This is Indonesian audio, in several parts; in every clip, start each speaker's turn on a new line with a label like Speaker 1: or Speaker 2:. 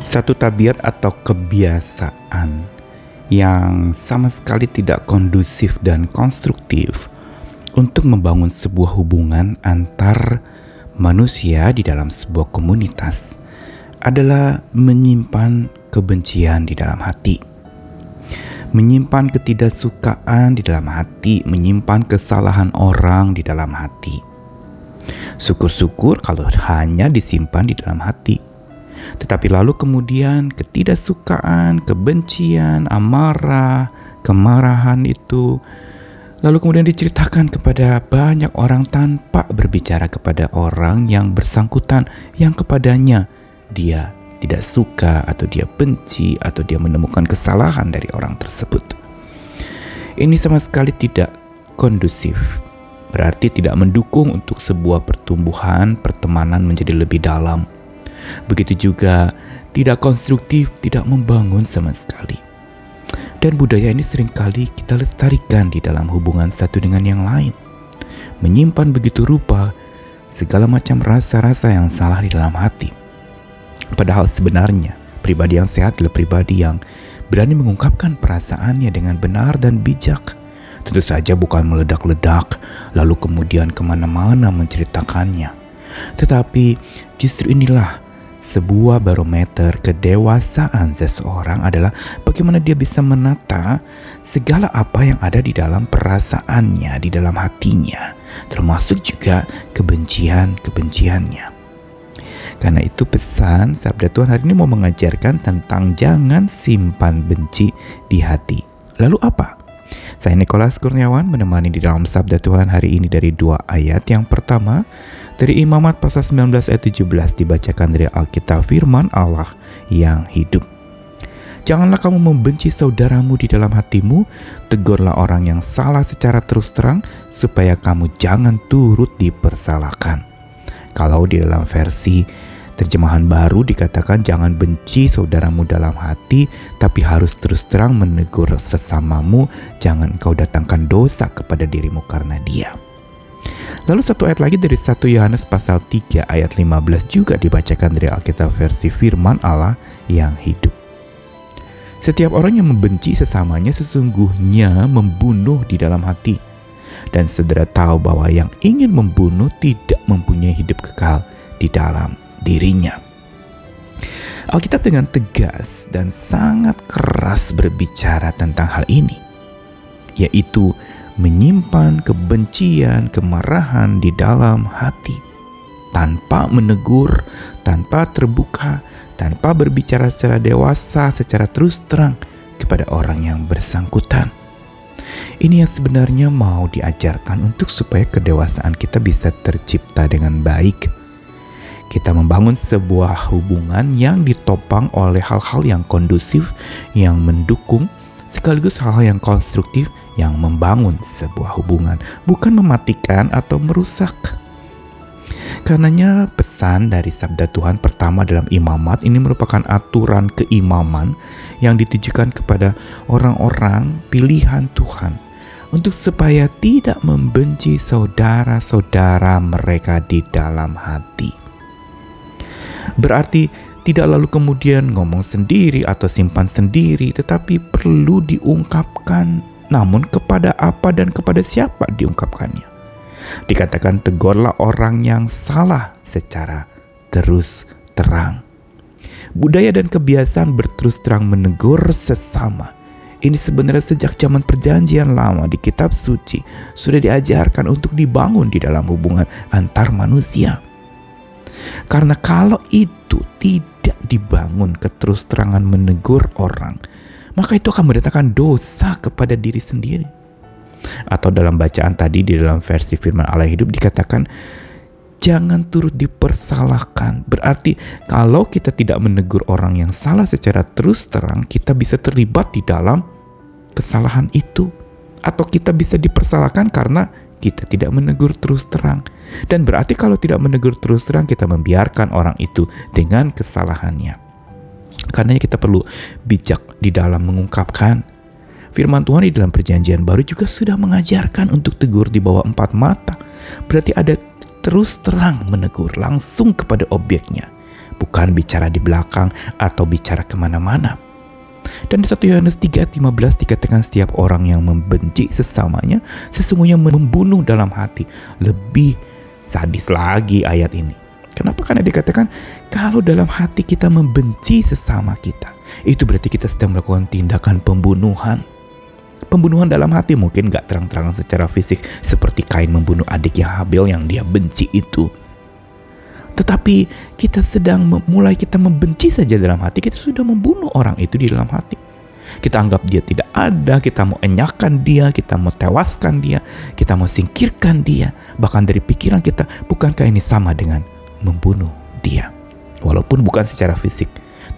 Speaker 1: Satu tabiat atau kebiasaan yang sama sekali tidak kondusif dan konstruktif untuk membangun sebuah hubungan antar manusia di dalam sebuah komunitas adalah menyimpan kebencian di dalam hati, menyimpan ketidaksukaan di dalam hati, menyimpan kesalahan orang di dalam hati. Syukur-syukur kalau hanya disimpan di dalam hati. Tetapi lalu kemudian ketidaksukaan, kebencian, amarah, kemarahan itu lalu kemudian diceritakan kepada banyak orang tanpa berbicara kepada orang yang bersangkutan, yang kepadanya dia tidak suka atau dia benci atau dia menemukan kesalahan dari orang tersebut. Ini sama sekali tidak kondusif. Berarti tidak mendukung untuk sebuah pertumbuhan pertemanan menjadi lebih dalam. Begitu juga tidak konstruktif, tidak membangun sama sekali. Dan budaya ini seringkali kita lestarikan di dalam hubungan satu dengan yang lain. Menyimpan begitu rupa segala macam rasa-rasa yang salah di dalam hati. Padahal sebenarnya pribadi yang sehat adalah pribadi yang berani mengungkapkan perasaannya dengan benar dan bijak. Tentu saja bukan meledak-ledak lalu kemudian kemana-mana menceritakannya. Tetapi justru inilah sebuah barometer kedewasaan seseorang adalah bagaimana dia bisa menata segala apa yang ada di dalam perasaannya, di dalam hatinya, termasuk juga kebenciannya. Karena itu pesan sabda Tuhan hari ini mau mengajarkan tentang jangan simpan benci di hati. Lalu apa? Saya Nikolas Kurniawan menemani di dalam sabda Tuhan hari ini dari 2 ayat. Yang pertama dari Imamat pasal 19 ayat 17 dibacakan dari Alkitab firman Allah yang hidup. Janganlah kamu membenci saudaramu di dalam hatimu, tegurlah orang yang salah secara terus terang supaya kamu jangan turut dipersalahkan. Kalau di dalam versi terjemahan baru dikatakan jangan benci saudaramu dalam hati, tapi harus terus terang menegur sesamamu, jangan kau datangkan dosa kepada dirimu karena dia. Lalu satu ayat lagi dari 1 Yohanes pasal 3 ayat 15 juga dibacakan dari Alkitab versi firman Allah yang hidup. Setiap orang yang membenci sesamanya sesungguhnya membunuh di dalam hati. Dan saudara tahu bahwa yang ingin membunuh tidak mempunyai hidup kekal di dalam dirinya. Alkitab dengan tegas dan sangat keras berbicara tentang hal ini, yaitu menyimpan kebencian, kemarahan di dalam hati tanpa menegur, tanpa terbuka, tanpa berbicara secara dewasa, secara terus terang kepada orang yang bersangkutan. Ini yang sebenarnya mau diajarkan untuk supaya kedewasaan kita bisa tercipta dengan baik. Kita membangun sebuah hubungan yang ditopang oleh hal-hal yang kondusif, yang mendukung, sekaligus hal-hal yang konstruktif yang membangun sebuah hubungan, bukan mematikan atau merusak. Karenanya pesan dari sabda Tuhan pertama dalam Imamat ini merupakan aturan keimaman yang ditujukan kepada orang-orang pilihan Tuhan untuk supaya tidak membenci saudara-saudara mereka di dalam hati. Berarti tidak lalu kemudian ngomong sendiri atau simpan sendiri, tetapi perlu diungkapkan. Namun kepada apa dan kepada siapa diungkapkannya? Dikatakan tegurlah orang yang salah secara terus terang. Budaya dan kebiasaan berterus terang menegur sesama. Ini sebenarnya sejak zaman perjanjian lama di kitab suci sudah diajarkan untuk dibangun di dalam hubungan antar manusia. Karena kalau itu tidak dibangun keterus terangan menegur orang, maka itu akan mendatangkan dosa kepada diri sendiri. Atau dalam bacaan tadi di dalam versi firman Allah hidup dikatakan jangan turut dipersalahkan. Berarti kalau kita tidak menegur orang yang salah secara terus terang, kita bisa terlibat di dalam kesalahan itu. Atau kita bisa dipersalahkan karena kita tidak menegur terus terang. Dan berarti kalau tidak menegur terus terang, kita membiarkan orang itu dengan kesalahannya. Karenanya kita perlu bijak di dalam mengungkapkan. Firman Tuhan di dalam perjanjian baru juga sudah mengajarkan untuk tegur di bawah 4 mata. Berarti ada terus terang menegur langsung kepada objeknya. bukan bicara di belakang atau bicara kemana-mana. Dan di 1 Yohanes 3 ayat 15 dikatakan setiap orang yang membenci sesamanya sesungguhnya membunuh dalam hati. Lebih sadis lagi ayat ini. Kenapa? Karena dikatakan kalau dalam hati kita membenci sesama kita, itu berarti kita sedang melakukan tindakan pembunuhan. Pembunuhan dalam hati mungkin gak terang-terangan secara fisik seperti Kain membunuh adiknya Habel yang dia benci itu. Tetapi kita kita membenci saja dalam hati, kita sudah membunuh orang itu di dalam hati. Kita anggap dia tidak ada, kita mau enyahkan dia, kita mau tewaskan dia, kita mau singkirkan dia. Bahkan dari pikiran kita, bukankah ini sama dengan membunuh dia? Walaupun bukan secara fisik,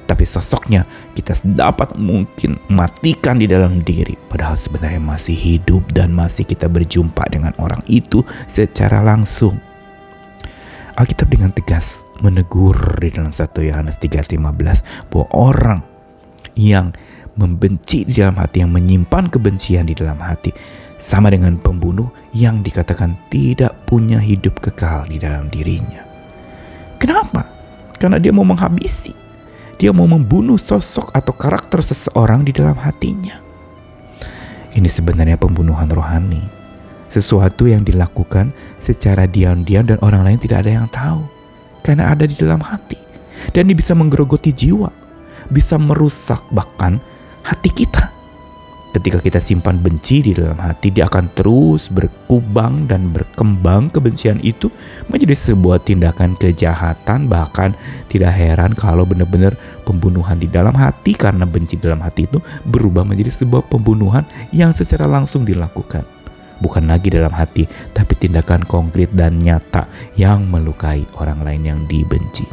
Speaker 1: tapi sosoknya kita dapat mungkin matikan di dalam diri. Padahal sebenarnya masih hidup dan masih kita berjumpa dengan orang itu secara langsung. Alkitab dengan tegas menegur di dalam 1 Yohanes 3:15 bahwa orang yang membenci di dalam hati, yang menyimpan kebencian di dalam hati, sama dengan pembunuh yang dikatakan tidak punya hidup kekal di dalam dirinya. Kenapa? Karena dia mau menghabisi. Dia mau membunuh sosok atau karakter seseorang di dalam hatinya. Ini sebenarnya pembunuhan rohani. Sesuatu yang dilakukan secara diam-diam dan orang lain tidak ada yang tahu. Karena ada di dalam hati. Dan ini bisa menggerogoti jiwa. Bisa merusak bahkan hati kita. Ketika kita simpan benci di dalam hati, dia akan terus berkubang dan berkembang kebencian itu menjadi sebuah tindakan kejahatan. Bahkan tidak heran kalau benar-benar pembunuhan di dalam hati karena benci dalam hati itu berubah menjadi sebuah pembunuhan yang secara langsung dilakukan. Bukan lagi dalam hati, tapi tindakan konkret dan nyata yang melukai orang lain yang dibenci.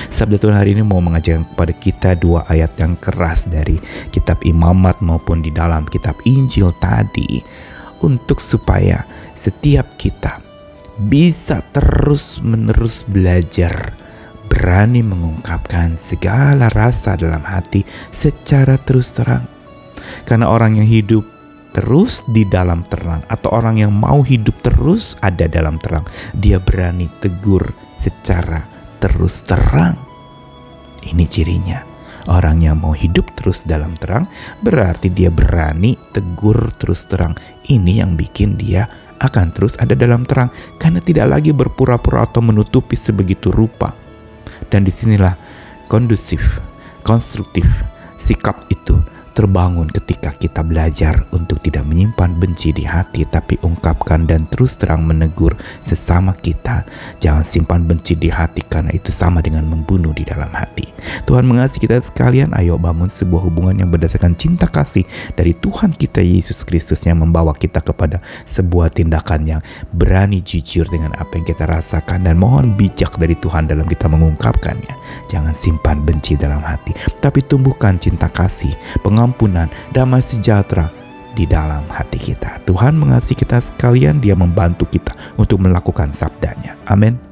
Speaker 1: Sabda Tuhan hari ini mau mengajarkan kepada kita 2 ayat yang keras dari kitab Imamat maupun di dalam kitab Injil tadi, untuk supaya setiap kita bisa terus-menerus belajar berani mengungkapkan segala rasa dalam hati secara terus terang. Karena orang yang hidup terus di dalam terang atau orang yang mau hidup terus ada dalam terang, dia berani tegur secara terus terang. Ini cirinya. Orang yang mau hidup terus dalam terang berarti dia berani tegur terus terang. Ini yang bikin dia akan terus ada dalam terang karena tidak lagi berpura-pura atau menutupi sebegitu rupa. Dan disinilah kondusif, konstruktif sikap itu terbangun ketika kita belajar untuk tidak menyimpan benci di hati, tapi ungkapkan dan terus terang menegur sesama kita. Jangan simpan benci di hati karena itu sama dengan membunuh di dalam hati. Tuhan mengasihi kita sekalian. Ayo bangun sebuah hubungan yang berdasarkan cinta kasih dari Tuhan kita Yesus Kristus yang membawa kita kepada sebuah tindakan yang berani jujur dengan apa yang kita rasakan dan mohon bijak dari Tuhan dalam kita mengungkapkannya. Jangan simpan benci dalam hati, tapi tumbuhkan cinta kasih, pengampunan, damai sejahtera di dalam hati kita. Tuhan mengasihi kita sekalian. Dia membantu kita untuk melakukan sabdanya. Amin.